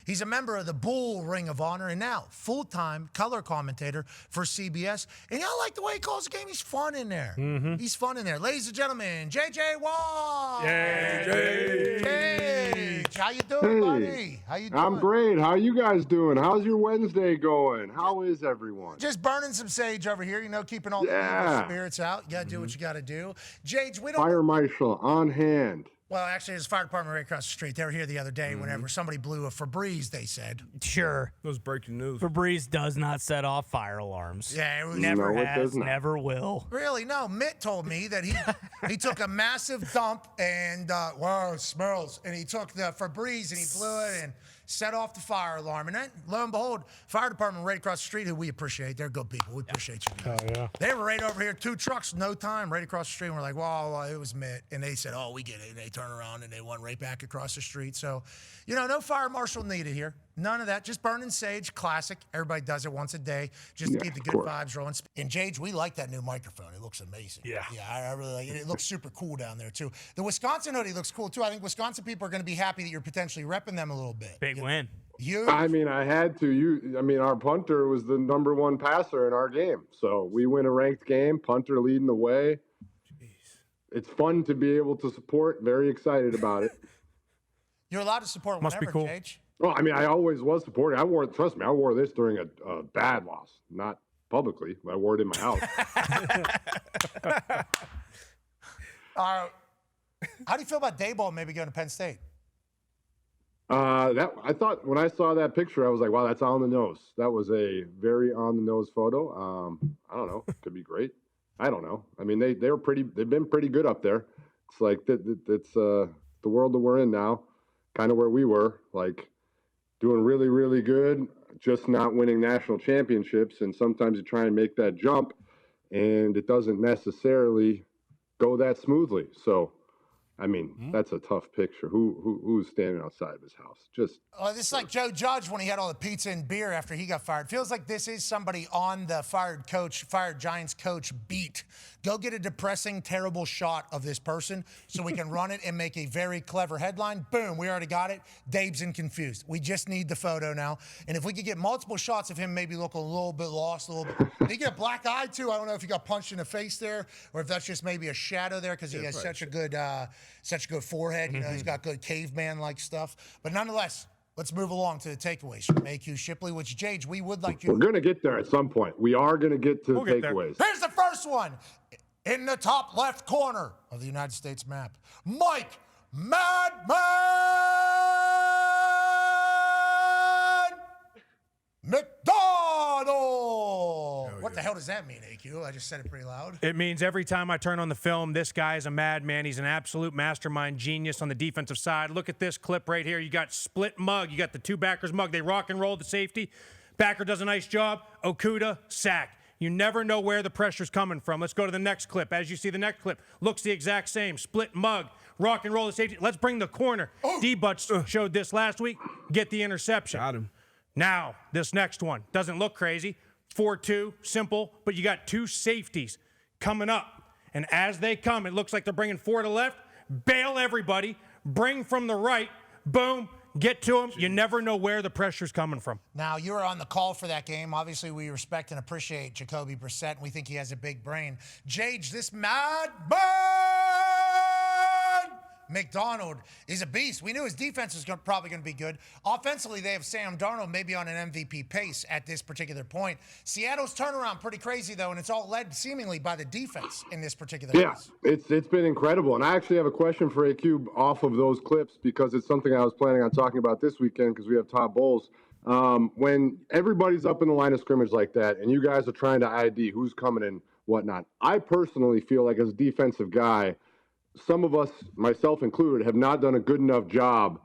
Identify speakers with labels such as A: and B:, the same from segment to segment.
A: He's a member of the Bull Ring of Honor and now full-time color commentator for CBS. And I like the way he calls the game. He's fun in there. He's fun in there. Ladies and gentlemen, J.J. Watt. Hey, how you doing, buddy? How you doing?
B: I'm great. How you guys doing? How's your Wednesday going? How is everyone?
A: Just burning some sage over here, keeping all the evil spirits out. You got to do what you got to do. Jage, we don't...
B: Fire marshal on hand.
A: Well, actually, there's a fire department right across the street. They were here the other day whenever somebody blew a Febreze, they said.
C: Sure.
D: That was breaking news.
C: Febreze does not set off fire alarms.
A: Yeah, it was...
C: Never
B: No, it
C: has,
B: does not.
C: never will.
A: Really? No, Mitt told me that he took a massive dump and, wow, it smells. And he took the Febreze and he blew it and set off the fire alarm. And then, lo and behold, fire department right across the street, who we appreciate. They're good people. We appreciate you guys.
D: Oh, yeah.
A: They were right over here, 2 trucks, no time, right across the street. And we're like, well, it was Mitt. And they said, oh, we get it. And they turn around and they went right back across the street. So, no fire marshal needed here. None of that. Just burning sage, classic. Everybody does it once a day just to keep the good vibes rolling. And Jage, we like that new microphone. It looks amazing.
D: Yeah.
A: Yeah, I really like it. It looks super cool down there, too. The Wisconsin hoodie looks cool, too. I think Wisconsin people are going to be happy that you're potentially repping them a little bit.
C: Big win.
B: I mean, I had to. Our punter was the #1 passer in our game. So we win a ranked game, punter leading the way. Jeez. It's fun to be able to support. Very excited about it.
A: You're allowed to support
D: Must be
A: whenever,
D: cool.
A: Jage.
B: Well, I always was supporting. Trust me, I wore this during a bad loss. Not publicly, but I wore it in my house.
A: How do you feel about Daboll maybe going to Penn State?
B: I thought when I saw that picture, I was like, wow, that's on the nose. That was a very on the nose photo. I don't know. Could be great. I don't know. I mean, they've been pretty good up there. It's like, it's the world that we're in now, kind of where we were, like doing really, really good, just not winning national championships. And sometimes you try and make that jump and it doesn't necessarily go that smoothly. So, I mean, that's a tough picture. Who's standing outside of his house? Just
A: This is like Joe Judge when he had all the pizza and beer after he got fired. Feels like this is somebody on the fired Giants coach beat. Go get a depressing, terrible shot of this person so we can run it and make a very clever headline. Boom, we already got it. Dave's in confused. We just need the photo now. And if we could get multiple shots of him maybe looking a little bit lost, a little bit. Did he get a black eye too? I don't know if he got punched in the face there or if that's just maybe a shadow there because he has such a good forehead. He's got good caveman-like stuff. But nonetheless, let's move along to the takeaways from AQ Shipley, which, Jage, we would like you.
B: We're going to get there at some point. We are going to get to the takeaways.
A: Here's the first one. In the top left corner of the United States map, Mike Madman MacDonald. What the hell does that mean, AQ? I just said it pretty loud.
D: It means every time I turn on the film, this guy is a madman. He's an absolute mastermind genius on the defensive side. Look at this clip right here. You got split mug. You got the 2 backers mug. They rock and roll the safety. Backer does a nice job. Okuda, sack. You never know where the pressure's coming from. Let's go to the next clip. As you see the next clip, looks the exact same. Split mug, rock and roll the safety. Let's bring the corner. D-Butch showed this last week. Get the interception.
E: Got him.
D: Now, this next one doesn't look crazy. 4-2, simple, but you got 2 safeties coming up. And as they come, it looks like they're bringing 4 to the left. Bail everybody. Bring from the right. Boom. Get to him. You never know where the pressure's coming from.
A: Now, you were on the call for that game. Obviously, we respect and appreciate Jacoby Brissett, and we think he has a big brain. Jage, this madman MacDonald is a beast. We knew his defense was probably going to be good. Offensively, they have Sam Darnold maybe on an MVP pace at this particular point. Seattle's turnaround pretty crazy, though, and it's all led seemingly by the defense in this particular case.
B: It's been incredible. And I actually have a question for AQ off of those clips because it's something I was planning on talking about this weekend because we have Todd Bowles. When everybody's up in the line of scrimmage like that and you guys are trying to ID who's coming and whatnot, I personally feel like as a defensive guy, some of us, myself included, have not done a good enough job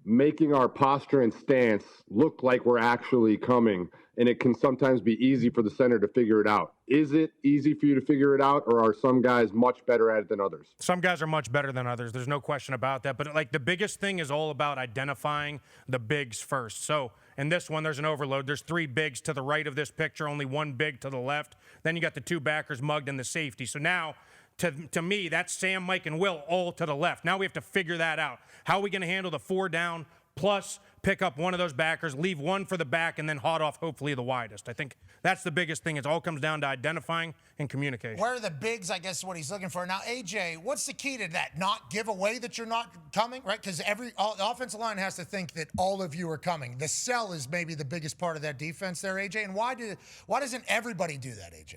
B: making our posture and stance look like we're actually coming, and it can sometimes be easy for the center to figure it out. Is it easy for you to figure it out, or are some guys much better at it than others?
D: Some guys are much better than others. There's no question about that. But, like, the biggest thing is all about identifying the bigs first. So in this one, there's an overload. There's 3 bigs to the right of this picture, only 1 big to the left. Then you got the 2 backers mugged and the safety. So now, to me, that's Sam, Mike, and Will all to the left. Now we have to figure that out. How are we going to handle the 4 down plus pick up one of those backers, leave one for the back, and then hot off hopefully the widest. I think that's the biggest thing. It all comes down to identifying and communication.
A: Where are the bigs, I guess, is what he's looking for. Now, AJ, what's the key to that? Not give away that you're not coming, right? Because the offensive line has to think that all of you are coming. The sell is maybe the biggest part of that defense there, AJ. And why doesn't everybody do that, AJ?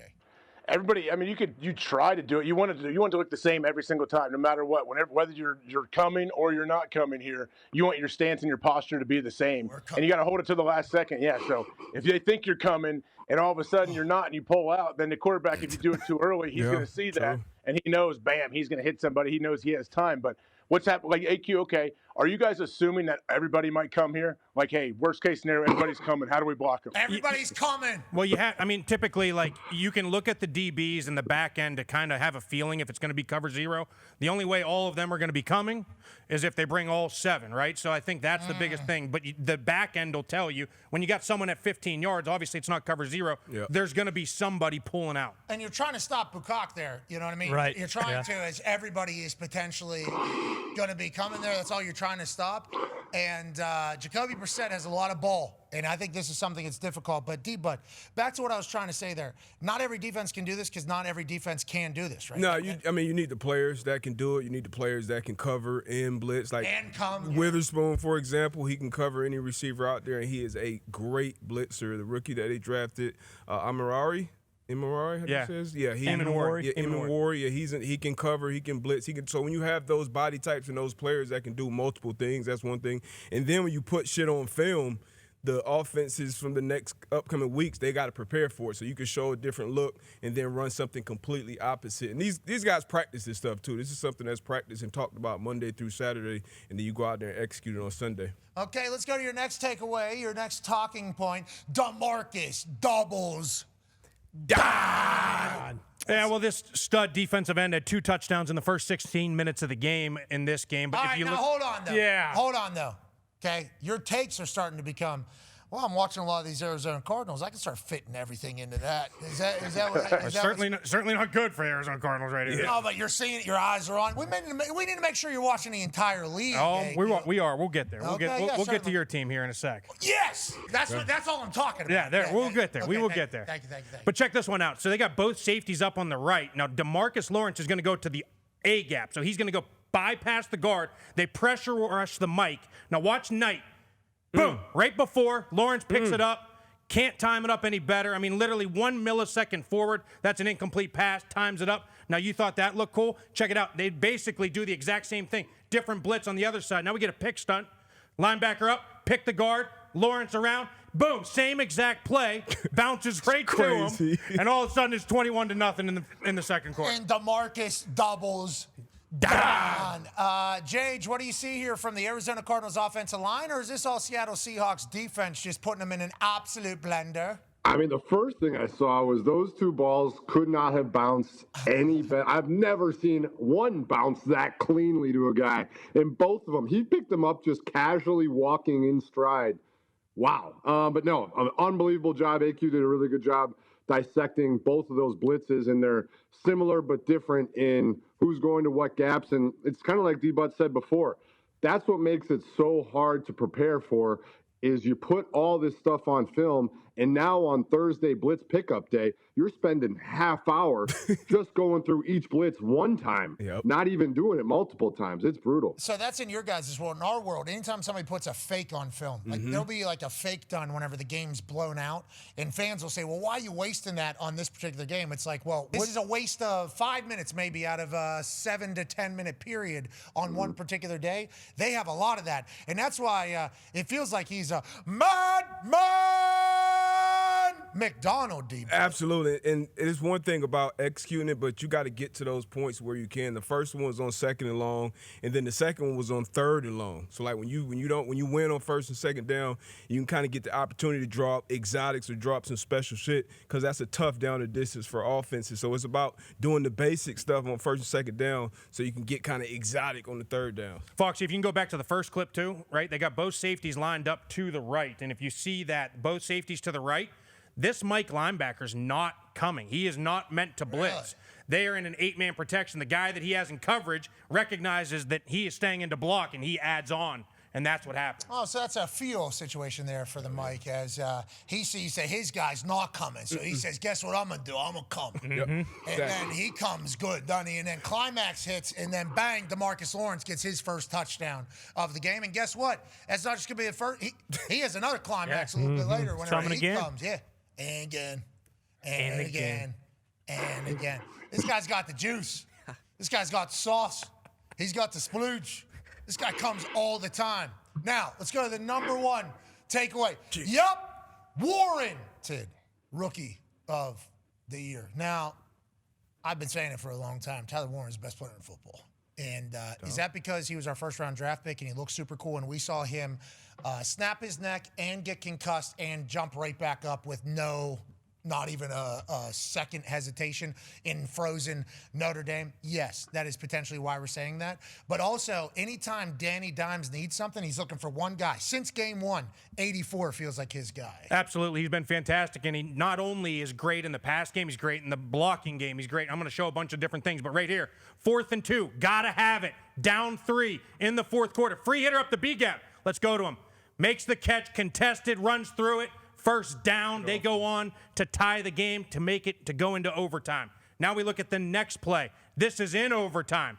E: Everybody, I mean, you try to do it. You want it to look the same every single time, no matter what. Whether you're coming or you're not coming here, you want your stance and your posture to be the same, and you got to hold it to the last second. Yeah. So if they think you're coming and all of a sudden you're not and you pull out, then the quarterback, if you do it too early, he's going to see that and he knows, bam, he's going to hit somebody. He knows he has time. But what's happening? Like AQ, okay, are you guys assuming that everybody might come here? Like, hey, worst case scenario, everybody's coming. How do we block them?
A: Everybody's coming.
D: Well, typically, like, you can look at the DBs and the back end to kind of have a feeling if it's going to be cover zero. The only way all of them are going to be coming is if they bring all 7, right? So I think that's the biggest thing. But the back end will tell you when you got someone at 15 yards, obviously it's not cover zero. Yep. There's going to be somebody pulling out.
A: And you're trying to stop Bukak there. You know what I mean?
C: Right.
A: You're trying to, as everybody is potentially going to be coming there. That's all you're trying to stop. And Jacoby Brissett has a lot of ball. And I think this is something that's difficult. But, D-Bud, back to what I was trying to say there. Not every defense can do this because not every defense can do this, right?
F: No, you need the players that can do it. You need the players that can cover and blitz. Like Witherspoon, for example, he can cover any receiver out there, and he is a great blitzer. The rookie that they drafted, Emanwari, how do you say his? Yeah, Emanwari. Yeah, he can cover, he can blitz, So when you have those body types and those players that can do multiple things, that's one thing. And then when you put shit on film, the offenses from the next upcoming weeks, they got to prepare for it. So you can show a different look and then run something completely opposite. And these guys practice this stuff too. This is something that's practiced and talked about Monday through Saturday, and then you go out there and execute it on Sunday.
A: Okay, let's go to your next takeaway, your next talking point. DeMarcus doubles down.
D: Yeah, well, this stud defensive end had 2 touchdowns in the first 16 minutes of the game in this game. But
A: All right, now hold on, though.
D: Yeah.
A: Hold on, though. Okay, your takes are starting to become, well, I'm watching a lot of these Arizona Cardinals. I can start fitting everything into that. Is that what?
D: Certainly not good for the Arizona Cardinals right here.
A: No, but you're seeing it. Your eyes are on. We need to make sure you're watching the entire league.
D: Oh, we are. We'll get there. We'll get to your team here in a sec.
A: Yes, that's all I'm talking about.
D: Yeah, we'll get there. Okay, we will get there.
A: Thank you.
D: But check this one out. So they got both safeties up on the right. Now DeMarcus Lawrence is going to go to the A gap. So he's going to go bypass the guard. They pressure rush the Mike. Now watch Knight. Boom. Right before Lawrence picks it up. Can't time it up any better. I mean, literally 1 millisecond forward. That's an incomplete pass. Times it up. Now, you thought that looked cool? Check it out. They basically do the exact same thing. Different blitz on the other side. Now we get a pick stunt. Linebacker up. Pick the guard. Lawrence around. Boom. Same exact play. Bounces right to him. And all of a sudden, it's 21-0 in the second quarter.
A: And DeMarcus doubles down. Jage, what do you see here from the Arizona Cardinals offensive line, or is this all Seattle Seahawks defense just putting them in an absolute blender?
B: I mean, the first thing I saw was those 2 balls could not have bounced any better. I've never seen one bounce that cleanly to a guy. And both of them, he picked them up just casually walking in stride. Wow. But no, an unbelievable job. AQ did a really good job dissecting both of those blitzes, and they're similar but different in who's going to what gaps. And it's kind of like D-Butt said before. That's what makes it so hard to prepare for, is you put all this stuff on film, and now on Thursday blitz pickup day, you're spending half hour just going through each blitz one time, not even doing it multiple times. It's brutal.
A: So that's in your guys' world. In our world, anytime somebody puts a fake on film, like there'll be like a fake done whenever the game's blown out, and fans will say, well, why are you wasting that on this particular game? It's like, well, this is a waste of 5 minutes maybe out of a 7 to 10 minute period on one particular day. They have a lot of that, and that's why it feels like he's a madman. MacDonald deep.
F: Absolutely. And it's one thing about executing it, but you got to get to those points where you can. The first one was on 2nd and long, and then the second one was on 3rd and long. So like when you win on 1st and 2nd down, you can kind of get the opportunity to drop exotics or drop some special shit, because that's a tough down the distance for offenses. So it's about doing the basic stuff on 1st and 2nd down so you can get kind of exotic on the 3rd down.
D: Foxy, if you can go back to the first clip too, right? They got both safeties lined up to the right. And if you see that both safeties to the right, this Mike linebacker's not coming. He is not meant to blitz. Really? They are in an 8-man protection. The guy that he has in coverage recognizes that he is staying into block, and he adds on and that's what happened.
A: Oh, so that's a feel situation there for the Mike as he sees that his guy's not coming. So he says, guess what I'm going to do? I'm going to come. And then he comes good, doesn't he? And then climax hits, and then bang, DeMarcus Lawrence gets his first touchdown of the game. And guess what? That's not just going to be the first. He has another climax a little bit later whenever he comes. Yeah. And again. And again. And again. This guy's got the juice. This guy's got the sauce. He's got the splooge. This guy comes all the time. Now, let's go to the number one takeaway. Yup, warranted rookie of the year. Now, I've been saying it for a long time. Tyler Warren is the best player in football. And is that because he was our first-round draft pick and he looked super cool and we saw him snap his neck and get concussed and jump right back up with not even a second hesitation in frozen Notre Dame? Yes, that is potentially why we're saying that. But also, anytime Danny Dimes needs something, he's looking for one guy. Since game one, 84 feels like his guy.
D: Absolutely. He's been fantastic, and he not only is great in the pass game, he's great in the blocking game. He's great. I'm going to show a bunch of different things, but right here, 4th and 2, got to have it. Down 3 in the fourth quarter. Free hitter up the B gap. Let's go to him. Makes the catch, contested, runs through it. First down, they go on to tie the game to make it to go into overtime. Now we look at the next play. This is in overtime.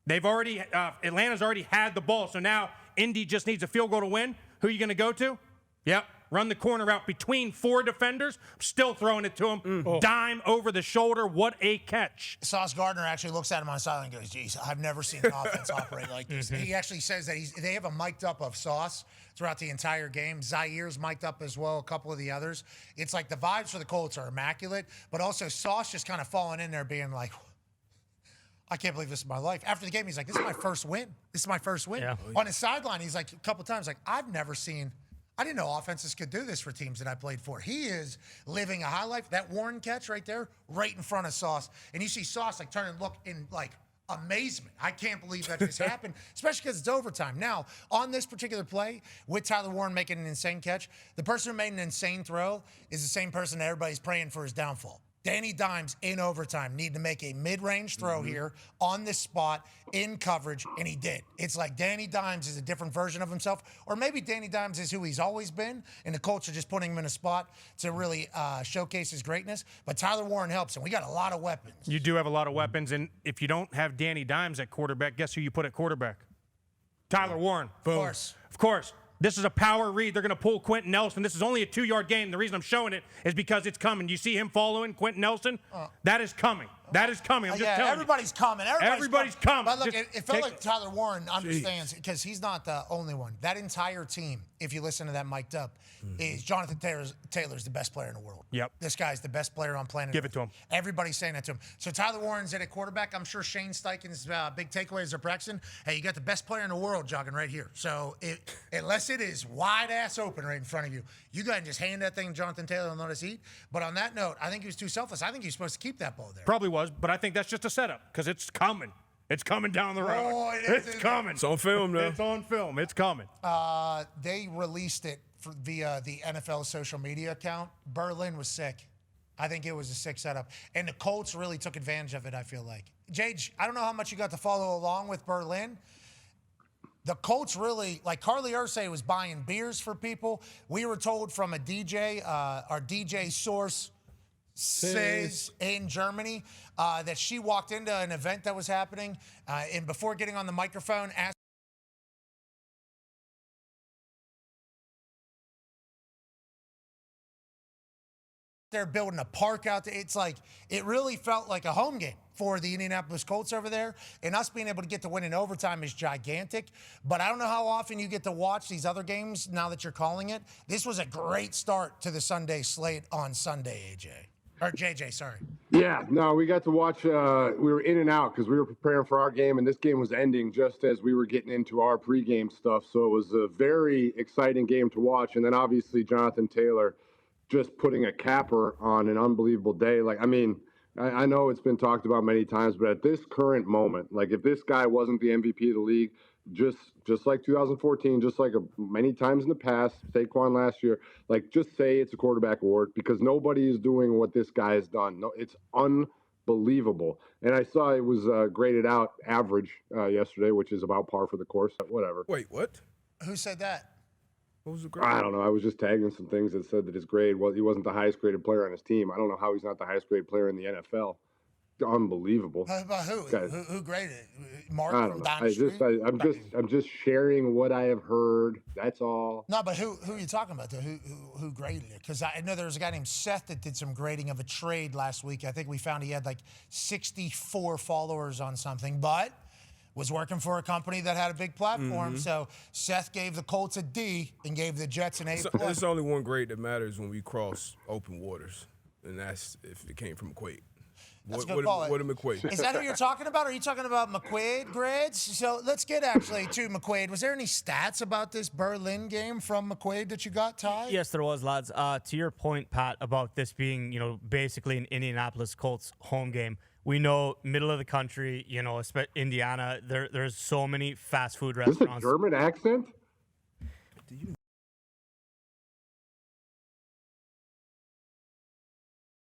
D: Atlanta's already had the ball, so now Indy just needs a field goal to win. Who are you going to go to? Yep, run the corner route between 4 defenders. Still throwing it to him. Dime over the shoulder. What a catch.
A: Sauce Gardner actually looks at him on the sideline and goes, geez, I've never seen an offense operate like this. He actually says that they have a mic'd up of Sauce throughout the entire game. Zaire's mic'd up as well, a couple of the others. It's like the vibes for the Colts are immaculate, but also Sauce just kind of falling in there being like, I can't believe this is my life. After the game, he's like, this is my first win. This is my first win. Yeah. On his sideline, he's like a couple times like, I didn't know offenses could do this for teams that I played for. He is living a high life. That Warren catch right there, right in front of Sauce. And you see Sauce like turn and look in like amazement. I can't believe that just happened, especially because it's overtime. Now, on this particular play, with Tyler Warren making an insane catch, the person who made an insane throw is the same person that everybody's praying for his downfall. Danny Dimes in overtime needed to make a mid-range throw here on this spot in coverage, and he did. It's like Danny Dimes is a different version of himself, or maybe Danny Dimes is who he's always been, and the Colts are just putting him in a spot to really showcase his greatness. But Tyler Warren helps, and we got a lot of weapons.
D: You do have a lot of weapons, and if you don't have Danny Dimes at quarterback, guess who you put at quarterback? Tyler Warren. Boom. Of course. This is a power read. They're going to pull Quentin Nelson. This is only a 2-yard game. The reason I'm showing it is because it's coming. You see him following Quentin Nelson? That is coming. That is coming. I'm just telling
A: everybody's
D: you.
A: Coming. Everybody's coming. But look,
D: just
A: it felt like Tyler Warren understands because he's not the only one. That entire team, if you listen to that mic'd up, is Jonathan Taylor's the best player in the world.
D: Yep.
A: This guy's the best player on planet
D: Give
A: Earth.
D: it to him.
A: Everybody's saying that to him. So Tyler Warren's at a quarterback. I'm sure Shane Steichen's big takeaways are practicing. Hey, you got the best player in the world jogging right here. So unless it is wide ass open right in front of you, you got to just hand that thing to Jonathan Taylor and let us eat. But on that note, I think he was too selfless. I think he was supposed to keep that ball there.
D: Probably was, but I think that's just a setup because it's coming. It's coming down the road.
A: Oh,
D: it's coming.
F: It's on film now.
D: It's on film. It's coming.
A: They released it via the NFL social media account. Berlin was sick. I think it was a sick setup. And the Colts really took advantage of it, I feel like. Jage, I don't know how much you got to follow along with Berlin. The Colts really, like Carly Ursay was buying beers for people. We were told from a DJ, our DJ source says in Germany, that she walked into an event that was happening, and before getting on the microphone, asked they're building a park out there. It's like, it really felt like a home game for the Indianapolis Colts over there. And us being able to get to win in overtime is gigantic. But I don't know how often you get to watch these other games now that you're calling it. This was a great start to the Sunday slate on Sunday, AJ. Or JJ, sorry.
B: Yeah, no, we got to watch. We were in and out because we were preparing for our game, and this game was ending just as we were getting into our pregame stuff. So it was a very exciting game to watch. And then obviously Jonathan Taylor just putting a capper on an unbelievable day. Like, I mean, I know it's been talked about many times, but at this current moment, like if this guy wasn't the MVP of the league, just like 2014, just like many times in the past, Saquon last year, like just say it's a quarterback award because nobody is doing what this guy has done. No, it's unbelievable. And I saw it was graded out average yesterday, which is about par for the course. Whatever.
F: Wait, what?
A: Who said that?
F: What was the grade?
B: I don't know. I was just tagging some things that said that his grade he wasn't the highest graded player on his team. I don't know how he's not the highest graded player in the NFL. Unbelievable.
A: About who? Who graded it? Mark
B: I
A: from
B: don't know.
A: Dynasty?
B: I'm just sharing what I have heard. That's all.
A: No, but who are you talking about, though? Who graded it? Because I know there was a guy named Seth that did some grading of a trade last week. I think we found he had like 64 followers on something, but was working for a company that had a big platform. So Seth gave the Colts a D and gave the Jets an A+.
F: There's only one grade that matters when we cross open waters, and that's if it came from McQuaid.
A: That's a good call.
F: What a McQuaid.
A: Is that who you're talking about? Are you talking about McQuaid grades? So let's get actually to McQuaid. Was there any stats about this Berlin game from McQuaid that you got, Ty?
C: Yes, there was, lads. To your point, Pat, about this being, basically an Indianapolis Colts home game. We know middle of the country, Indiana. There's so many fast food
B: Is this
C: restaurants.
B: a German accent?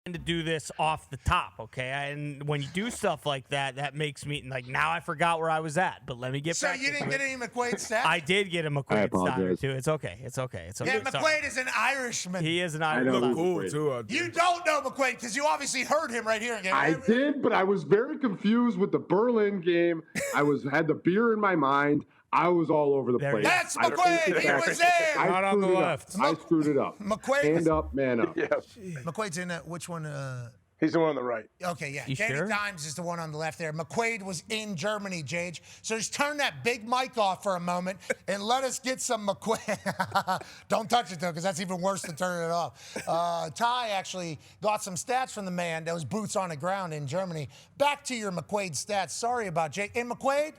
C: To do this off the top, okay? And when you do stuff like that, that makes me now I forgot where I was at. But let me get back.
A: So you didn't get any McQuaid stats?
C: I did get a McQuaid stat or two. It's okay.
A: Yeah,
C: Sorry.
A: McQuaid is an Irishman.
C: He is an
B: I know.
C: Irishman.
F: Look cool too.
A: You don't know McQuaid because you obviously heard him right here again.
B: I did, but I was very confused with the Berlin game. I had the beer in my mind. I was all over the place.
A: That's McQuaid. He was there.
F: Not on the left.
B: I screwed it up.
A: McQuaid.
B: Hand up, man up.
E: Yeah.
A: McQuaid's in which one?
E: He's the one on the right.
A: Okay, yeah.
C: You
A: Danny
C: sure?
A: Dimes is the one on the left there. McQuaid was in Germany, Jage. So just turn that big mic off for a moment and let us get some McQuaid. Don't touch it, though, because that's even worse than turning it off. Ty actually got some stats from the man that was boots on the ground in Germany. Back to your McQuaid stats. Sorry about Jage. And McQuaid?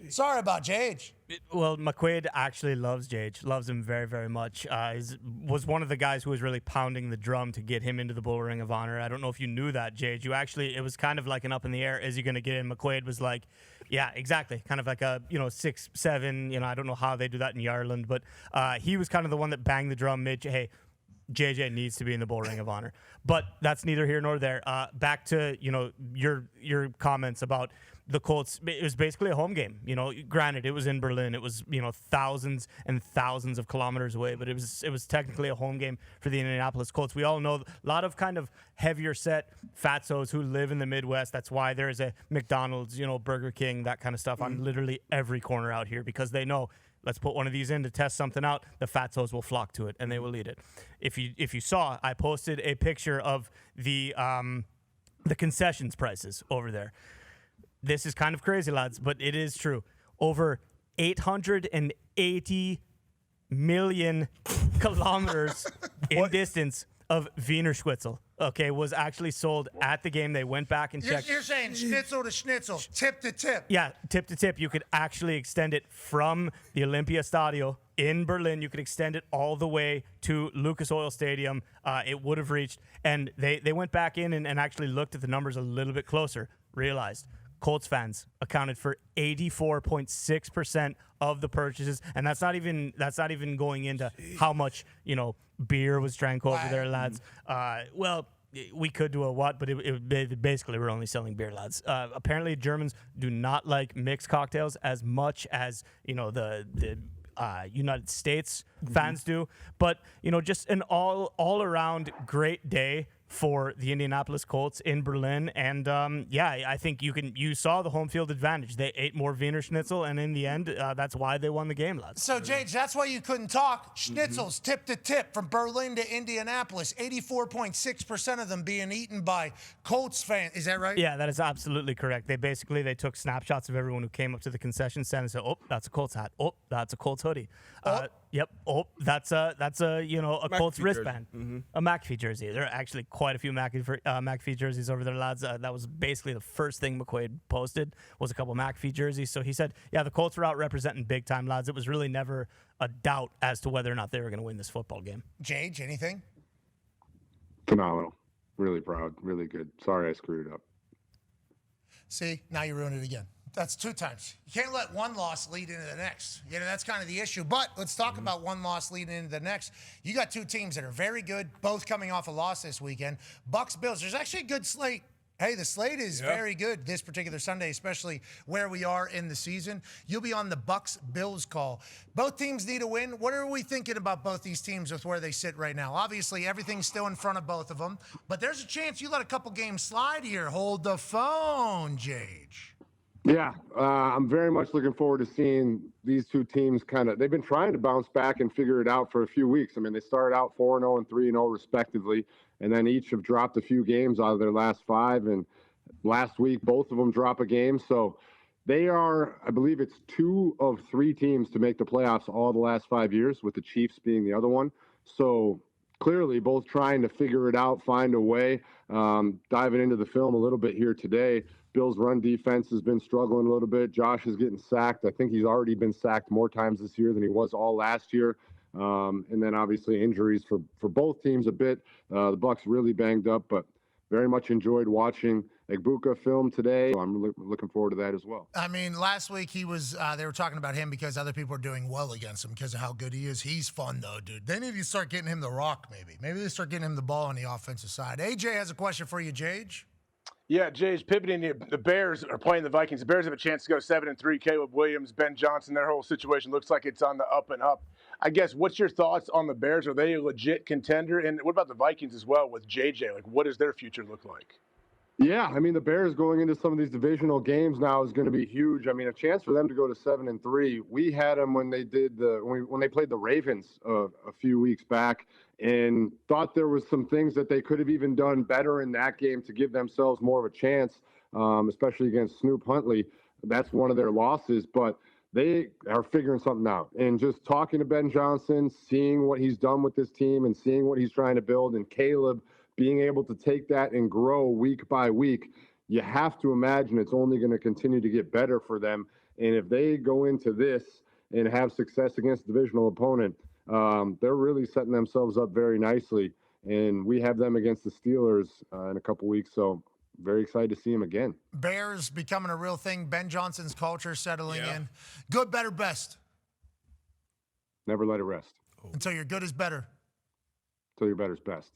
A: Sorry about Jage.
C: Well, McQuaid actually loves Jage, loves him very, very much. Was one of the guys who was really pounding the drum to get him into the Bull Ring of Honor. I don't know if you knew that, Jage. It was kind of like an up in the air. Is he going to get in? McQuaid was like, yeah, exactly. Kind of like a, 6'7", I don't know how they do that in Ireland, but he was kind of the one that banged the drum hey, JJ needs to be in the Bull Ring of Honor. But that's neither here nor there. Back to, your comments about the Colts. It was basically a home game. Granted, it was in Berlin. It was, thousands and thousands of kilometers away, but it was technically a home game for the Indianapolis Colts. We all know a lot of kind of heavier set fatsos who live in the Midwest. That's why there is a McDonald's, Burger King, that kind of stuff on literally every corner out here, because they know, let's put one of these in to test something out. The fatsos will flock to it and they will eat it. If you saw, I posted a picture of the concessions prices over there. This is kind of crazy, lads, but it is true. Over 880 million kilometers in distance of Wiener Schnitzel, was actually sold at the game. They went back and checked.
A: You're saying schnitzel to schnitzel, tip to tip.
C: Yeah, tip to tip. You could actually extend it from the Olympia Stadio in Berlin. You could extend it all the way to Lucas Oil Stadium. It would have reached. And they went back in and actually looked at the numbers a little bit closer, realized Colts fans accounted for 84.6% of the purchases, and that's not even going into how much beer was drank over there, lads. Well, we could do a what, but it basically we're only selling beer, lads. Apparently, Germans do not like mixed cocktails as much as the United States fans do. But just an all around great day for the Indianapolis Colts in Berlin. And I think you saw the home field advantage. They ate more Wiener Schnitzel, and in the end, that's why they won the game, lads.
A: So, Jage, that's why you couldn't talk. Schnitzels, tip to tip, from Berlin to Indianapolis, 84.6% of them being eaten by Colts fans. Is that right?
C: Yeah, that is absolutely correct. They took snapshots of everyone who came up to the concession stand and said, "Oh, that's a Colts hat. Oh, that's a Colts hoodie. Yep. Oh, that's a Colts wristband, a McAfee jersey. There are actually quite a few McAfee jerseys over there, lads. That was basically the first thing McQuaid posted was a couple McAfee jerseys. So he said, yeah, the Colts were out representing big time, lads. It was really never a doubt as to whether or not they were going to win this football game.
A: Jage, anything?
B: Phenomenal. Really proud. Really good. Sorry I screwed it up.
A: See, now you ruined it again. That's 2 times. You can't let one loss lead into the next. That's kind of the issue. But let's talk about one loss leading into the next. You got 2 teams that are very good, both coming off a loss this weekend. Bucks, Bills. There's actually a good slate Hey, the slate is very good this particular Sunday, especially where we are in the season. You'll be on the Bucks-Bills call. Both teams need a win. What are we thinking about both these teams with where they sit right now? Obviously, everything's still in front of both of them, but there's a chance you let a couple games slide here. Hold the phone, Jage.
B: Yeah, I'm very much looking forward to seeing these two teams they've been trying to bounce back and figure it out for a few weeks. I mean, they started out 4-0 and 3-0 respectively, and then each have dropped a few games out of their last 5. And last week, both of them drop a game. So they are, I believe it's 2 of 3 teams to make the playoffs all the last 5 years, with the Chiefs being the other one. So clearly both trying to figure it out, find a way. Diving into the film a little bit here today, Bills' run defense has been struggling a little bit. Josh is getting sacked. I think he's already been sacked more times this year than he was all last year. And then obviously injuries for both teams a bit. The Bucs really banged up, but very much enjoyed watching Egbuka film today. I'm looking forward to that as well.
A: I mean, last week he was, they were talking about him because other people are doing well against him because of how good he is. He's fun, though, dude. They need to start getting him the rock, maybe. Maybe they start getting him the ball on the offensive side. AJ has a question for you, Jage.
E: Yeah, Jay's pivoting. The Bears are playing the Vikings. The Bears have a chance to go 7-3. Caleb Williams, Ben Johnson, their whole situation looks like it's on the up and up. I guess, what's your thoughts on the Bears? Are they a legit contender? And what about the Vikings as well with JJ? Like, what does their future look like?
B: Yeah, I mean, the Bears going into some of these divisional games now is going to be huge. I mean, a chance for them to go to 7-3. We had them when they did when they played the Ravens a few weeks back, and thought there was some things that they could have even done better in that game to give themselves more of a chance, especially against Snoop Huntley. That's one of their losses, but they are figuring something out. And just talking to Ben Johnson, seeing what he's done with this team and seeing what he's trying to build, and Caleb being able to take that and grow week by week, you have to imagine it's only going to continue to get better for them. And if they go into this and have success against a divisional opponent, they're really setting themselves up very nicely. And we have them against the Steelers in a couple weeks, so very excited to see him again.
A: Bears becoming a real thing. Ben Johnson's culture settling in. Good, better, best.
B: Never let it rest.
A: Until your good is better.
B: Until your better's best.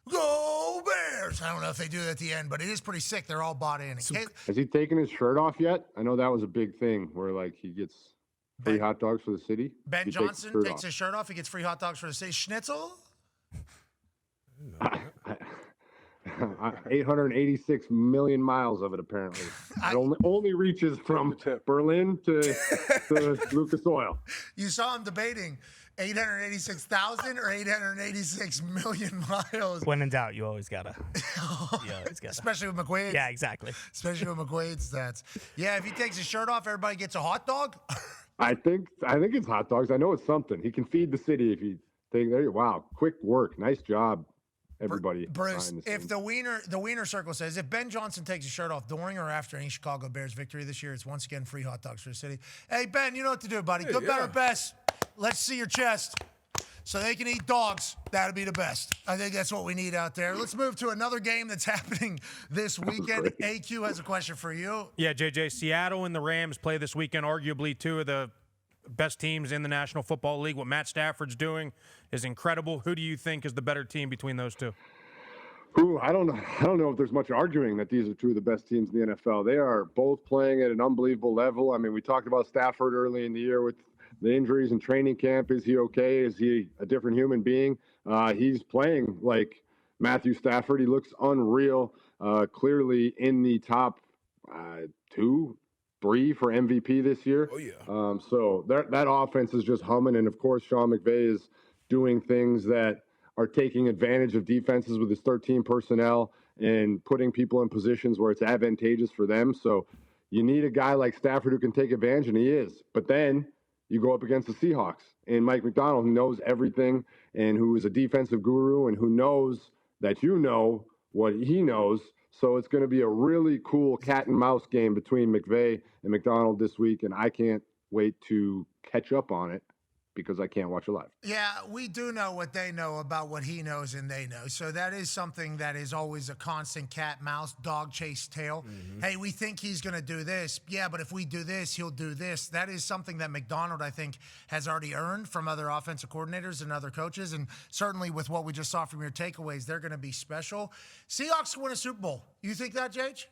A: Go Bears! I don't know if they do it at the end, but it is pretty sick. They're all bought in.
B: Has he taken his shirt off yet? I know that was a big thing where, like, he gets free hot dogs for the city.
A: Ben Johnson takes his shirt off. He gets free hot dogs for the city. Schnitzel?
B: 886 million miles of it, apparently. It only reaches from Berlin to Lucas Oil.
A: You saw him debating 886,000 or 886 million miles.
C: When in doubt, you always gotta.
A: Especially with McQuaid.
C: Yeah, exactly.
A: Especially with McQuaid's stats. Yeah, if he takes his shirt off, everybody gets a hot dog.
B: I think it's hot dogs. I know it's something. He can feed the city if he take there. Wow, quick work, nice job, everybody.
A: Bruce, if the Wiener Circle says if Ben Johnson takes his shirt off during or after any Chicago Bears victory this year, it's once again free hot dogs for the city. Hey Ben, you know what to do, buddy. Good, better, best. Let's see your chest so they can eat dogs. That'll be the best. I think that's what we need out there. Let's move to another game that's happening this weekend. AQ has a question for you.
D: Yeah, JJ, Seattle and the Rams play this weekend, arguably two of the best teams in the National Football League. What Matt Stafford's doing is incredible. Who do you think is the better team between those two?
B: I don't know if there's much arguing that these are two of the best teams in the NFL. They are both playing at an unbelievable level. I mean, we talked about Stafford early in the year with the injuries in training camp. Is he okay? Is he a different human being? He's playing like Matthew Stafford. He looks unreal. Clearly in the top 2, 3 for MVP this year.
F: Oh, yeah.
B: So that offense is just humming. And, of course, Sean McVay is doing things that are taking advantage of defenses with his 13 personnel and putting people in positions where it's advantageous for them. So you need a guy like Stafford who can take advantage, and he is. But then you go up against the Seahawks and Mike MacDonald, who knows everything and who is a defensive guru and who knows that you know what he knows. So it's going to be a really cool cat and mouse game between McVay and MacDonald this week, and I can't wait to catch up on it because I can't watch it live.
A: Yeah, we do know what they know about what he knows and they know. So that is something that is always a constant cat, mouse, dog chase tail. Hey, we think he's going to do this. Yeah, but if we do this, he'll do this. That is something that MacDonald, I think, has already earned from other offensive coordinators and other coaches. And certainly with what we just saw from your takeaways, they're going to be special. Seahawks win a Super Bowl. You think that, Jage?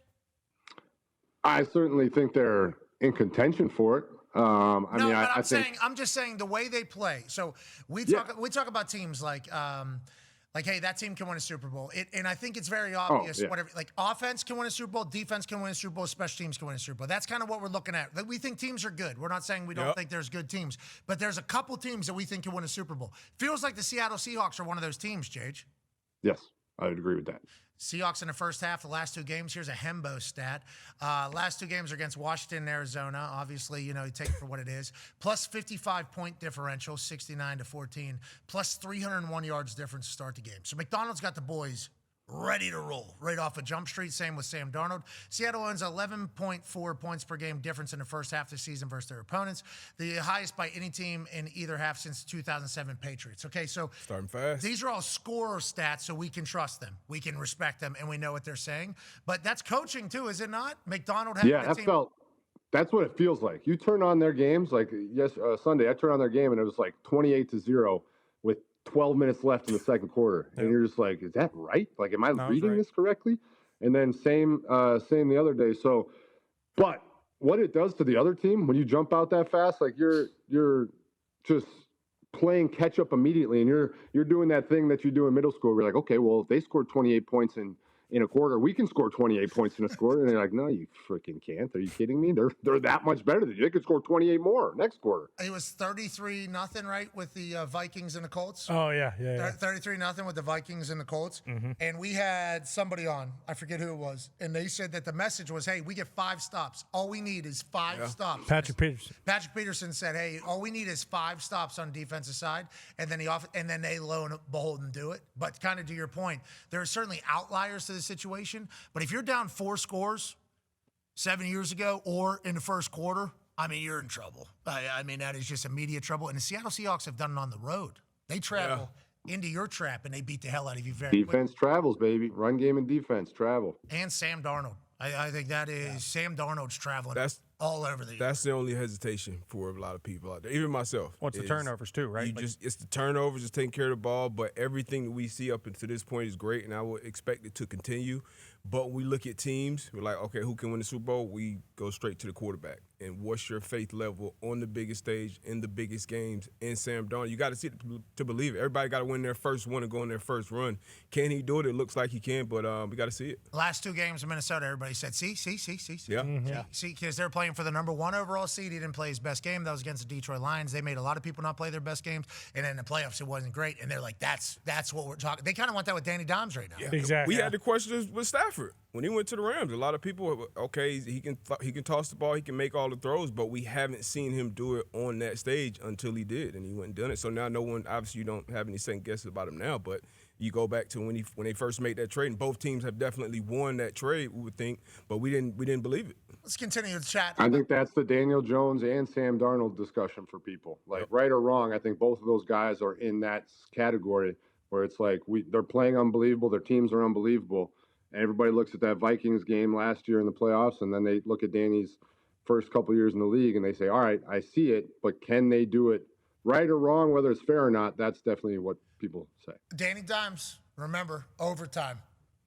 B: I certainly think they're in contention for it. I think
A: I'm just saying the way they play. So we talk about teams like, hey, that team can win a Super Bowl. And I think it's very obvious. Whatever, like offense can win a Super Bowl, defense can win a Super Bowl, special teams can win a Super Bowl. That's kind of what we're looking at. Like, we think teams are good. We're not saying we don't think there's good teams, but there's a couple teams that we think can win a Super Bowl. Feels like the Seattle Seahawks are one of those teams, Jage.
B: Yes, I would agree with that.
A: Seahawks in the first half, the last 2 games. Here's a Hembo stat. Last 2 games are against Washington and Arizona. Obviously, you take it for what it is. Plus 55-point differential, 69-14. Plus 301 yards difference to start the game. So MacDonald's got the boys ready to roll right off of Jump Street. Same with Sam Darnold. Seattle owns 11.4 points per game difference in the first half of the season versus their opponents. The highest by any team in either half since 2007 Patriots. Okay, so
F: starting fast.
A: These are all scorer stats, so we can trust them. We can respect them, and we know what they're saying. But that's coaching too, is it not? MacDonald had
B: that's what it feels like. You turn on their games, like Sunday, I turned on their game, and it was like 28-0 with 12 minutes left in the second quarter. And you're just like, is that right? Like, am I reading this correctly? And then same the other day. So, but what it does to the other team when you jump out that fast, like you're just playing catch up immediately. And you're doing that thing that you do in middle school. We're like, okay, well, if they scored 28 points in a quarter, we can score 28 points in a quarter. And they're like, no, you freaking can't. Are you kidding me? They're that much better than you. They could score 28 more next quarter.
A: It was 33-0, right, with the Vikings and the Colts?
D: Oh, yeah.
A: 33-0 with the Vikings and the Colts. And we had somebody on, I forget who it was, and they said that the message was, hey, we get 5 stops. All we need is 5 stops.
D: Patrick
A: Peterson said, hey, all we need is 5 stops on the defensive side, and then they lo and behold and do it. But kind of to your point, there are certainly outliers to the situation, but if you're down 4 scores 7 years ago or in the first quarter, I mean, you're in trouble. I mean, that is just immediate trouble. And the Seattle Seahawks have done it on the road. They travel into your trap, and they beat the hell out of you
B: Defense quickly. Travels, baby. Run game and defense travel.
A: And Sam Darnold. I think that is Sam Darnold's traveling all over the
F: That's the only hesitation for a lot of people out there, even myself.
D: What's the turnovers too, right?
F: It's the turnovers, just taking care of the ball, but everything that we see up until this point is great, and I would expect it to continue. But when we look at teams, we're like, okay, who can win the Super Bowl? We go straight to the quarterback. And what's your faith level on the biggest stage, in the biggest games, in Sam Darnold? You got to see it to believe it. Everybody got to win their first one and go on their first run. Can he do it? It looks like he can, but we got to see it.
A: Last 2 games in Minnesota, everybody said, see.
F: Yeah.
A: See, because they're playing for the number 1 overall seed. He didn't play his best game. That was against the Detroit Lions. They made a lot of people not play their best games. And in the playoffs, it wasn't great. And they're like, that's what we're talking. They kind of want that with Danny Dimes right now.
F: Yeah.
D: Exactly.
F: We had the questions with Stafford. When he went to the Rams, a lot of people, okay, he can toss the ball, he can make all the throws, but we haven't seen him do it on that stage until he did, and he went and done it. So now no one, obviously you don't have any second guesses about him now, but you go back to when they first made that trade, and both teams have definitely won that trade, we would think, but we didn't believe it.
A: Let's continue the chat.
B: I think that's the Daniel Jones and Sam Darnold discussion for people. Like, right or wrong, I think both of those guys are in that category where it's like they're playing unbelievable, their teams are unbelievable. Everybody looks at that Vikings game last year in the playoffs, and then they look at Danny's first couple years in the league, and they say, all right, I see it, but can they do it right or wrong, whether it's fair or not? That's definitely what people say.
A: Danny Dimes, remember, overtime,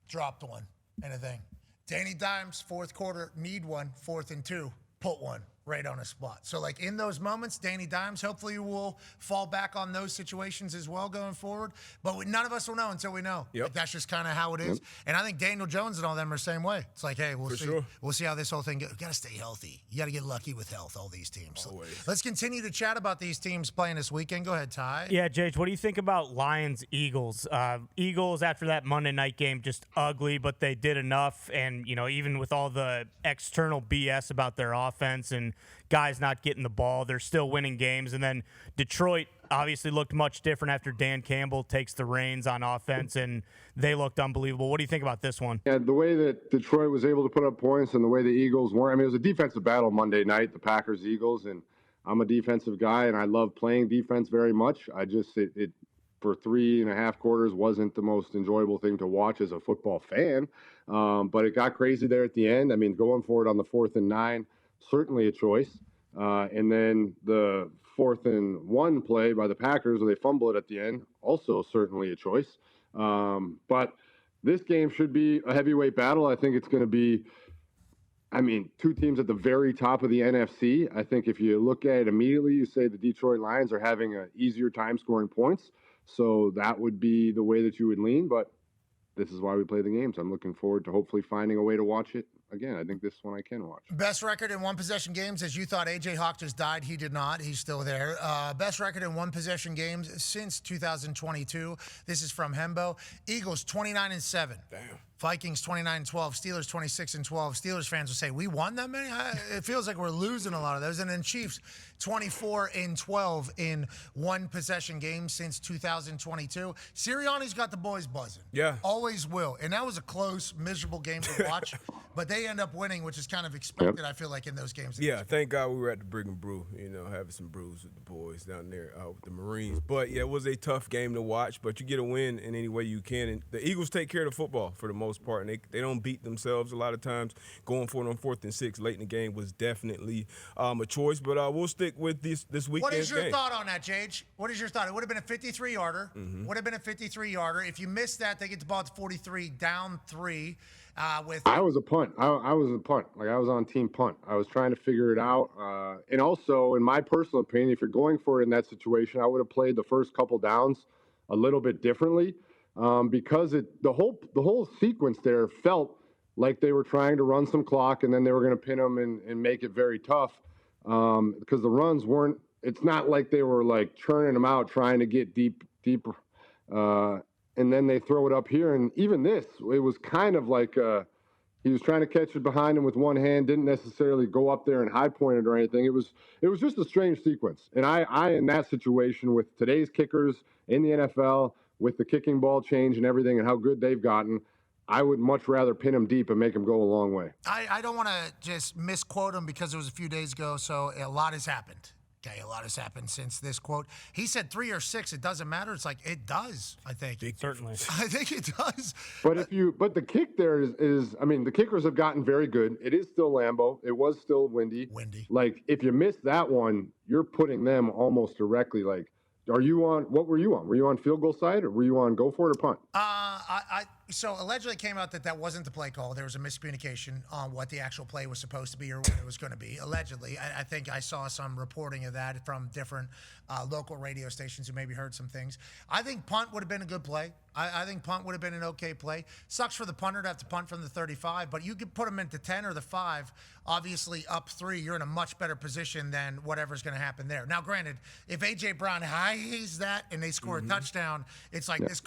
A: dropped one and a thing. Danny Dimes, fourth quarter, need one, 4th and 2, put one right on a spot. So, like, in those moments, Danny Dimes hopefully will fall back on those situations as well going forward. But none of us will know until we know.
F: Yep.
A: Like, that's just kind of how it is. And I think Daniel Jones and all them are the same way. It's like, hey, we'll see. Sure. We'll see how this whole thing goes. You got to stay healthy. You got to get lucky with health, all these teams.
F: Always.
A: So let's continue to chat about these teams playing this weekend. Go ahead, Ty.
C: Yeah, Jage, what do you think about Lions-Eagles? Eagles, after that Monday night game, just ugly, but they did enough. And, even with all the external BS about their offense and guys not getting the ball, they're still winning games. And then Detroit obviously looked much different after Dan Campbell takes the reins on offense, and they looked unbelievable. What do you think about this one?
B: Yeah, the way that Detroit was able to put up points and the way the Eagles weren't. I mean, it was a defensive battle Monday night, the Packers-Eagles, and I'm a defensive guy, and I love playing defense very much. I just it for 3.5 quarters wasn't the most enjoyable thing to watch as a football fan. But it got crazy there at the end. I mean, going for it on the 4th and 9, certainly a choice. And then the 4th and 1 play by the Packers where they fumble it at the end, also certainly a choice. But this game should be a heavyweight battle. I think it's going to be, two teams at the very top of the NFC. I think if you look at it immediately, you say the Detroit Lions are having an easier time scoring points. So that would be the way that you would lean. But this is why we play the games. I'm looking forward to hopefully finding a way to watch it. Again, I think this one I can watch.
A: Best record in one-possession games, as you thought A.J. Hawk just died. He did not. He's still there. Best record in one-possession games since 2022. This is from Hembo. Eagles, 29-7.
F: Damn.
A: Vikings, 29-12. Steelers, 26-12. Steelers fans will say, we won that many? It feels like we're losing a lot of those. And then Chiefs, 24-12 in one-possession games since 2022. Sirianni's got the boys buzzing.
F: Yeah.
A: Always will. And that was a close, miserable game to watch. But they end up winning, which is kind of expected, I feel like, in those games.
F: Yeah, thank God we were at the Brigham Brew, having some brews with the boys down there with the Marines. But, yeah, it was a tough game to watch, but you get a win in any way you can. And the Eagles take care of the football for the most part, and they don't beat themselves a lot of times. Going for it on 4th and 6 late in the game was definitely a choice. But we'll stick with this weekend's game.
A: What is your thought on that, Jage? What is your thought? It would have been a 53-yarder. Would have been a 53-yarder. If you missed that, they get the ball at 43, down 3.
B: I was a punt. I was a punt. Like, I was on team punt. I was trying to figure it out. And also, in my personal opinion, if you're going for it in that situation, I would have played the first couple downs a little bit differently, because the whole sequence there felt like they were trying to run some clock, and then they were going to pin them and make it very tough, because the runs weren't. It's not like they were like churning them out trying to get deeper. And then they throw it up here. And even this, it was kind of like he was trying to catch it behind him with one hand, didn't necessarily go up there and high point it or anything. It was just a strange sequence. And I in that situation with today's kickers in the NFL, with the kicking ball change and everything and how good they've gotten, I would much rather pin him deep and make him go a long way.
A: I don't want to just misquote him because it was a few days ago, so a lot has happened. Okay, a lot has happened since this quote. He said 3 or 6, it doesn't matter. It's like, it does, I think.
C: Certainly.
A: I think it does.
B: But the kick there is the kickers have gotten very good. It is still Lambeau. It was still windy. Like, if you miss that one, you're putting them almost directly. Like, what were you on? Were you on field goal side, or were you on go for it or punt?
A: So allegedly it came out that wasn't the play call. There was a miscommunication on what the actual play was supposed to be or what it was going to be. Allegedly, I think I saw some reporting of that from different local radio stations who maybe heard some things. I think punt would have been a good play. I think punt would have been an okay play. Sucks for the punter to have to punt from the 35, but you could put them into 10 or the 5. Obviously, up 3, you're in a much better position than whatever's going to happen there. Now, granted, if A.J. Brown highs that and they score a touchdown, it's like this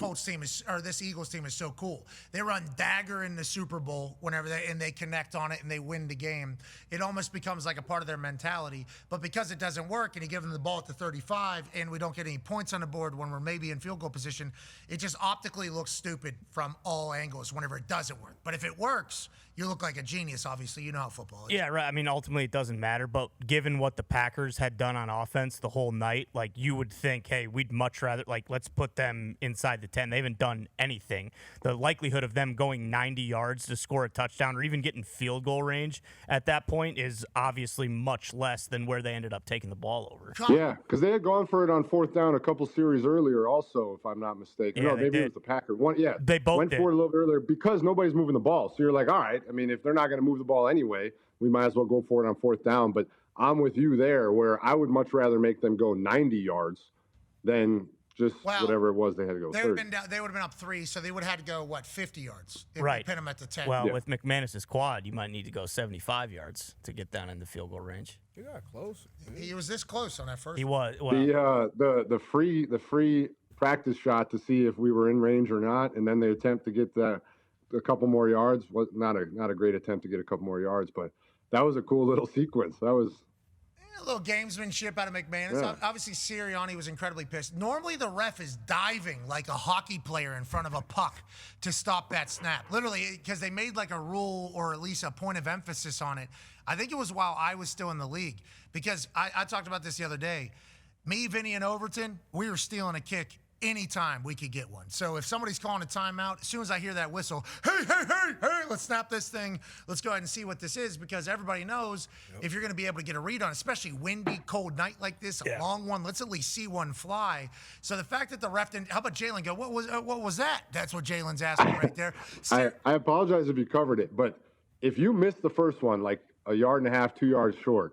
A: Eagles team is so cool. They run dagger in the Super Bowl whenever they connect on it and they win the game. It almost becomes like a part of their mentality. But because it doesn't work and you give them the ball at the 35 and we don't get any points on the board when we're maybe in field goal position, it just optically looks stupid from all angles whenever it doesn't work. But if it works, you look like a genius, obviously. You know how football is.
C: Yeah, right. I mean, ultimately, it doesn't matter. But given what the Packers had done on offense the whole night, like, you would think, hey, we'd much rather, like, let's put them inside the 10. They haven't done anything. The likelihood of them going 90 yards to score a touchdown or even getting field goal range at that point is obviously much less than where they ended up taking the ball over.
B: Yeah, because they had gone for it on 4th down a couple series earlier also, if I'm not mistaken.
C: Yeah,
B: no, maybe it was the Packers.
C: They both
B: went for it a little bit earlier because nobody's moving the ball. So you're like, all right, I mean, if they're not going to move the ball anyway, we might as well go for it on 4th down. But I'm with you there, where I would much rather make them go 90 yards than just whatever it was they had to go.
A: They would have been up 3, so they would have had to go 50 yards if
C: right.
A: they pin them at the 10.
C: Well, with McManus's quad, you might need to go 75 yards to get down in the field goal range.
F: He got close.
A: He was this close on that first.
C: He was. Well,
B: the free practice shot to see if we were in range or not, and then the attempt to get a couple more yards was not a great attempt to get a couple more yards, but that was a cool little sequence. That was.
A: A little gamesmanship out of McManus.
B: Yeah.
A: Obviously, Sirianni was incredibly pissed. Normally, the ref is diving like a hockey player in front of a puck to stop that snap. Literally, because they made like a rule or at least a point of emphasis on it. I think it was while I was still in the league. Because I talked about this the other day. Me, Vinny, and Overton, we were stealing a kick anytime we could get one. So if somebody's calling a timeout, as soon as I hear that whistle, hey, let's snap this thing. Let's go ahead and see what this is, because everybody knows if you're going to be able to get a read on, especially windy, cold night like this, a long one, let's at least see one fly. So the fact that the ref didn't, how about Jalen go, what was that? That's what Jalen's asking right there.
B: I apologize if you covered it, but if you missed the first one, like a yard and a half, 2 yards short,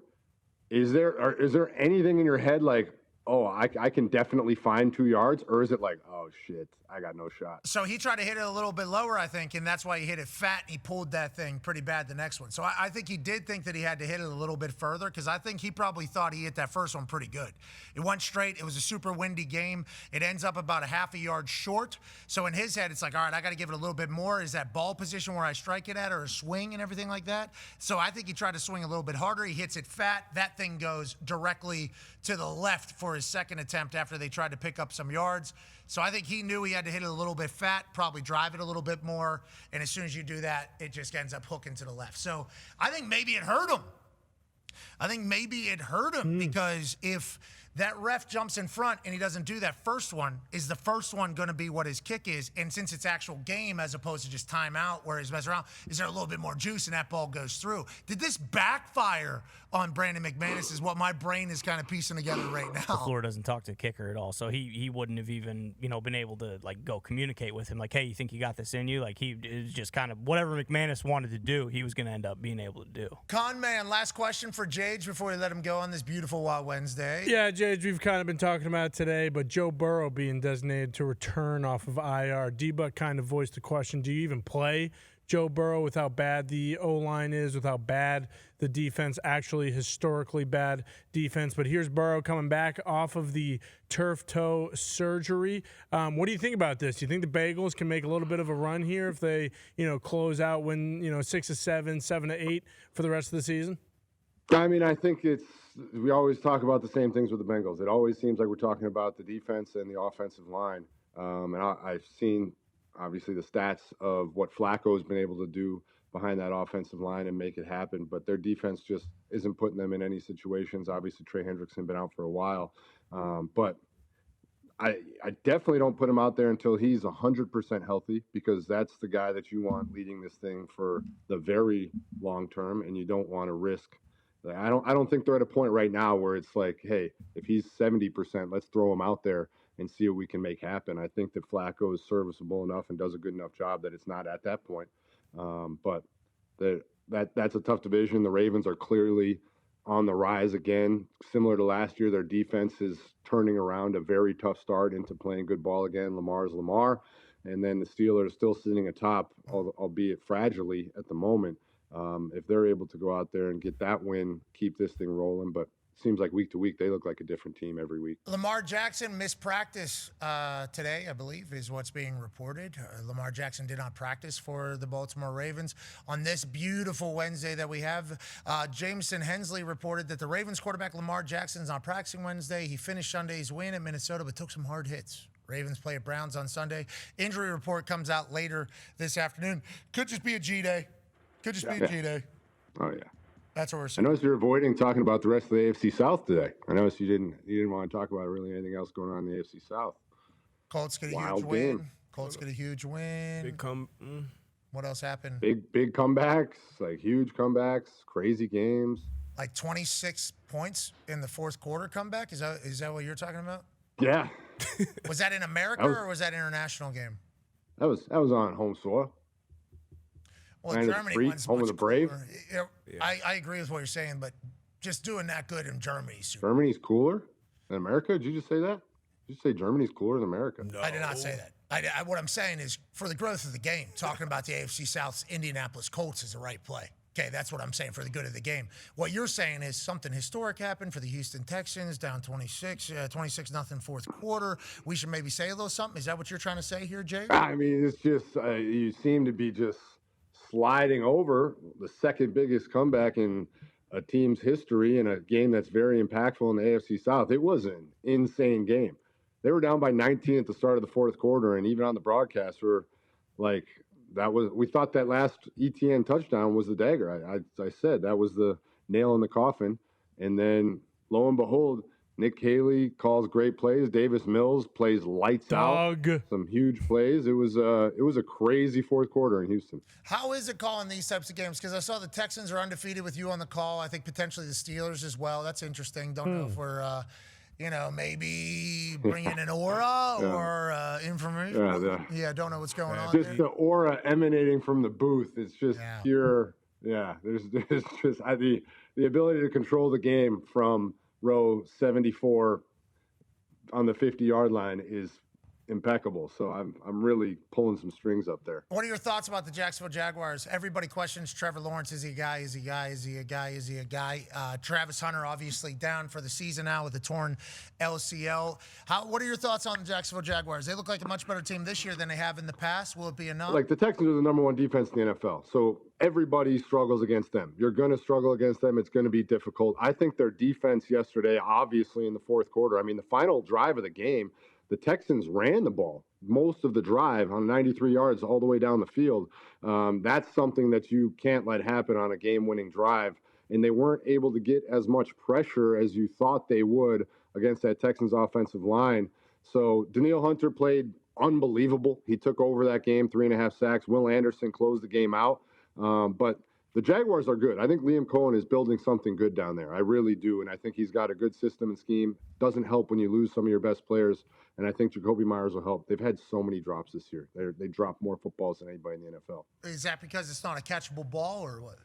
B: is there anything in your head like, oh, I can definitely find 2 yards? Or is it like, oh, shit, I got no shot?
A: So he tried to hit it a little bit lower, I think, and that's why he hit it fat, and he pulled that thing pretty bad the next one. So I think he did think that he had to hit it a little bit further, because I think he probably thought he hit that first one pretty good. It went straight. It was a super windy game. It ends up about a half a yard short. So in his head, it's like, all right, I got to give it a little bit more. Is that ball position where I strike it at, or a swing and everything like that? So I think he tried to swing a little bit harder. He hits it fat. That thing goes directly to the left for his second attempt after they tried to pick up some yards. So I think he knew he had to hit it a little bit fat, probably drive it a little bit more. And as soon as you do that, it just ends up hooking to the left. So I think maybe it hurt him. Because if that ref jumps in front and he doesn't do that first one, is the first one going to be what his kick is? And since it's actual game as opposed to just timeout where he's messing around, is there a little bit more juice and that ball goes through? Did this backfire on Brandon McManus is what my brain is kind of piecing together right now.
C: LaFleur doesn't talk to the kicker at all, so he wouldn't have even, been able to, like, go communicate with him. Like, hey, you think you got this in you? Like, it was just kind of whatever McManus wanted to do, he was going to end up being able to do.
A: Con Man, last question for Jage before we let him go on this beautiful Wild Wednesday.
G: Yeah, Jage, we've kind of been talking about it today, but Joe Burrow being designated to return off of IR. D-Buck kind of voiced the question, do you even play Joe Burrow with how bad the O-line is, with how bad the defense, actually historically bad defense? But here's Burrow coming back off of the turf toe surgery. What do you think about this? Do you think the Bagels can make a little bit of a run here if they, close out, win, 6-7, 7-8 for the rest of the season?
B: I mean, I think we always talk about the same things with the Bengals. It always seems like we're talking about the defense and the offensive line. And I've seen, obviously, the stats of what Flacco's been able to do behind that offensive line and make it happen. But their defense just isn't putting them in any situations. Obviously, Trey Hendrickson been out for a while. But I definitely don't put him out there until he's 100% healthy, because that's the guy that you want leading this thing for the very long term, and you don't want to risk. I don't think they're at a point right now where it's like, hey, if he's 70%, let's throw him out there and see what we can make happen. I think that Flacco is serviceable enough and does a good enough job that it's not at that point. But that's a tough division. The Ravens are clearly on the rise again. Similar to last year, their defense is turning around a very tough start into playing good ball again. Lamar's Lamar. And then the Steelers still sitting atop, albeit fragilely at the moment. If they're able to go out there and get that win, keep this thing rolling. But it seems like week to week, they look like a different team every week.
A: Lamar Jackson missed practice today, I believe, is what's being reported. Lamar Jackson did not practice for the Baltimore Ravens on this beautiful Wednesday that we have. Jameson Hensley reported that the Ravens quarterback Lamar Jackson is not practicing Wednesday. He finished Sunday's win at Minnesota, but took some hard hits. Ravens play at Browns on Sunday. Injury report comes out later this afternoon. Could just be a G-Day. Could just be a G-Day.
B: Oh, yeah.
A: That's what we're
B: I
A: saying.
B: noticed you're avoiding talking about the rest of the AFC South today. I noticed you didn't want to talk about really anything else going on in the AFC South.
A: Colts get a
B: Wild
A: huge win.
B: game.
A: Colts get a huge win. What else happened?
B: Big comebacks, like huge comebacks, crazy games.
A: Like 26 points in the fourth quarter comeback? Is that what you're talking about?
B: Yeah.
A: Was that in America or was that international game?
B: That was on home soil.
A: Well, Germany wins
B: home of the brave.
A: I agree with what you're saying, but just doing that good in Germany.
B: Germany's cooler than America? Did you just say that? Did you say Germany's cooler than America?
A: No. I did not say that. What I'm saying is, for the growth of the game, talking about the AFC South's Indianapolis Colts is the right play. Okay, that's what I'm saying for the good of the game. What you're saying is something historic happened for the Houston Texans, down 26-0 fourth quarter. We should maybe say a little something. Is that what you're trying to say here, Jay?
B: I mean, it's just you seem to be just sliding over the second biggest comeback in a team's history in a game that's very impactful in the AFC South. It was an insane game. They were down by 19 at the start of the fourth quarter, and even on the broadcast, we thought that last ETN touchdown was the dagger. I said that was the nail in the coffin, and then lo and behold, Nick Haley calls great plays. Davis Mills plays lights out. Some huge plays. It was a crazy fourth quarter in Houston.
A: How is it calling these types of games? Because I saw the Texans are undefeated with you on the call. I think potentially the Steelers as well. That's interesting. Don't know if we're, maybe bringing an aura or information. Yeah, don't know what's going on.
B: Just the aura emanating from the booth. It's just pure. Yeah, there's just the ability to control the game from row 74 on the 50-yard line is impeccable. So I'm really pulling some strings up there.
A: What are your thoughts about the Jacksonville Jaguars? Everybody questions Trevor Lawrence. Is he a guy? Is he a guy? Is he a guy? Is he a guy? Travis Hunter obviously down for the season now with a torn LCL. What are your thoughts on the Jacksonville Jaguars? They look like a much better team this year than they have in the past. Will it be enough?
B: Like the Texans are the number one defense in the NFL. So everybody struggles against them. You're going to struggle against them. It's going to be difficult. I think their defense yesterday, obviously in the fourth quarter, the final drive of the game, the Texans ran the ball most of the drive on 93 yards all the way down the field. That's something that you can't let happen on a game-winning drive. And they weren't able to get as much pressure as you thought they would against that Texans offensive line. So Danielle Hunter played unbelievable. He took over that game, 3.5 sacks. Will Anderson closed the game out. But the Jaguars are good. I think Liam Cohen is building something good down there. I really do. And I think he's got a good system and scheme. Doesn't help when you lose some of your best players. And I think Jacoby Myers will help. They've had so many drops this year. They drop more footballs than anybody in the NFL.
A: Is that because it's not a catchable ball or what?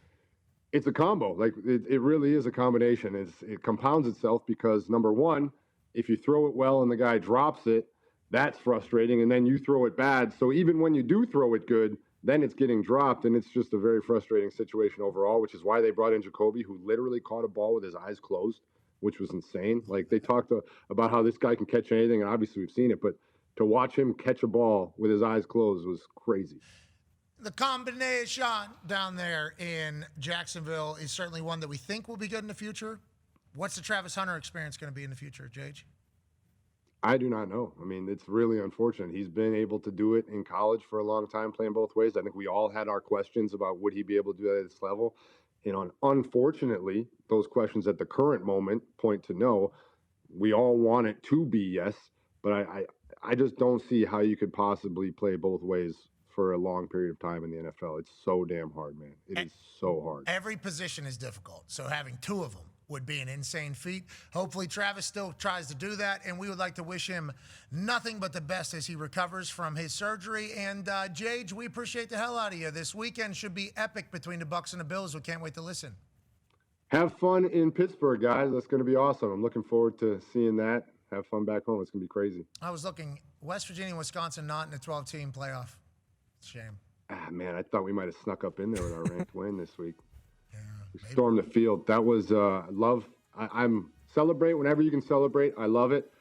B: It's a combo. It really is a combination. It compounds itself because, number one, if you throw it well and the guy drops it, that's frustrating. And then you throw it bad. So even when you do throw it good, then it's getting dropped. And it's just a very frustrating situation overall, which is why they brought in Jacoby, who literally caught a ball with his eyes closed, which was insane. They talked about how this guy can catch anything, and obviously we've seen it, but to watch him catch a ball with his eyes closed was crazy.
A: The combination down there in Jacksonville is certainly one that we think will be good in the future. What's the Travis Hunter experience going to be in the future, Jage?
B: I do not know. It's really unfortunate. He's been able to do it in college for a long time, playing both ways. I think we all had our questions about would he be able to do that at this level. Unfortunately, those questions at the current moment point to no. We all want it to be yes, but I just don't see how you could possibly play both ways for a long period of time in the NFL. It's so damn hard, man. It is so hard.
A: Every position is difficult, so having two of them would be an insane feat. Hopefully Travis still tries to do that, and we would like to wish him nothing but the best as he recovers from his surgery. And Jage, we appreciate the hell out of you. This weekend should be epic between the Bucs and the Bills. We can't wait to listen.
B: Have fun in Pittsburgh, guys. That's going to be awesome. I'm looking forward to seeing that. Have fun back home. It's going to be crazy.
A: I was looking, West Virginia and Wisconsin not in a 12-team playoff. Shame.
B: Man, I thought we might have snuck up in there with our ranked win this week. We stormed the field. That was love. I'm celebrate whenever you can celebrate. I love it,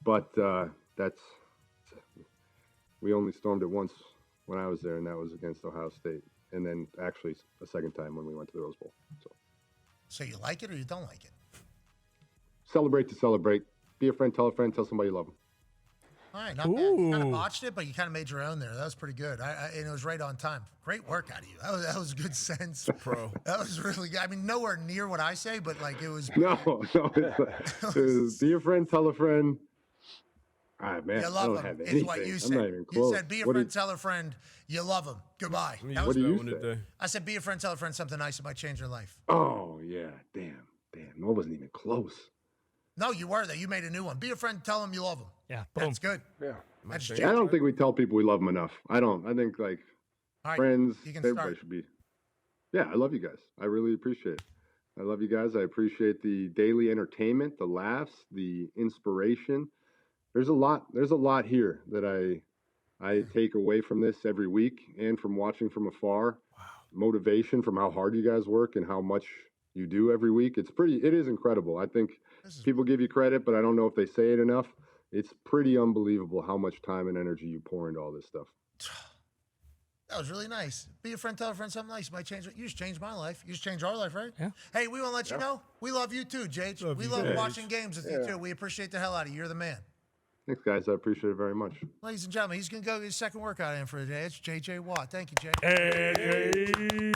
B: but we only stormed it once when I was there, and that was against Ohio State, and then actually a second time when we went to the Rose Bowl.
A: So you like it or you don't like it?
B: Celebrate to celebrate. Be a friend, tell somebody you love them.
A: All right, not bad. You kind of botched it, but you kind of made your own there. That was pretty good. And it was right on time. Great work out of you. That was good sense.
F: Pro.
A: That was really good. Nowhere near what I say, but it was.
B: No. Be a friend, tell a friend. All right, man.
A: You love them. Is what you said.
B: I'm not even close.
A: You said, be a friend, tell a friend you love them. Goodbye.
B: What do you say?
A: I said, be a friend, tell a friend something nice that might change their life.
B: Oh, yeah. Damn. That wasn't even close.
A: No, you were, though. You made a new one. Be a friend, tell them you love them.
C: Yeah, boom.
A: That's good.
F: Yeah.
B: I don't think we tell people we love them enough. I don't. I think, all right, friends, everybody should be. Yeah, I love you guys. I really appreciate it. I love you guys. I appreciate the daily entertainment, the laughs, the inspiration. There's a lot here that I take away from this every week and from watching from afar. Wow. Motivation from how hard you guys work and how much you do every week. It is incredible. I think people give you credit, but I don't know if they say it enough. It's pretty unbelievable how much time and energy you pour into all this stuff.
A: That was really nice. Be a friend, tell a friend something nice. Might change. You just changed my life. You just changed our life, right?
G: Yeah.
A: Hey, we want to let you know we love you too, Jake. We love watching games with you too. We appreciate the hell out of you. You're the man.
B: Thanks, guys. I appreciate it very much.
A: Ladies and gentlemen, he's going to go get his second workout in for the day. It's J.J. Watt. Thank you, Jake.
G: Hey.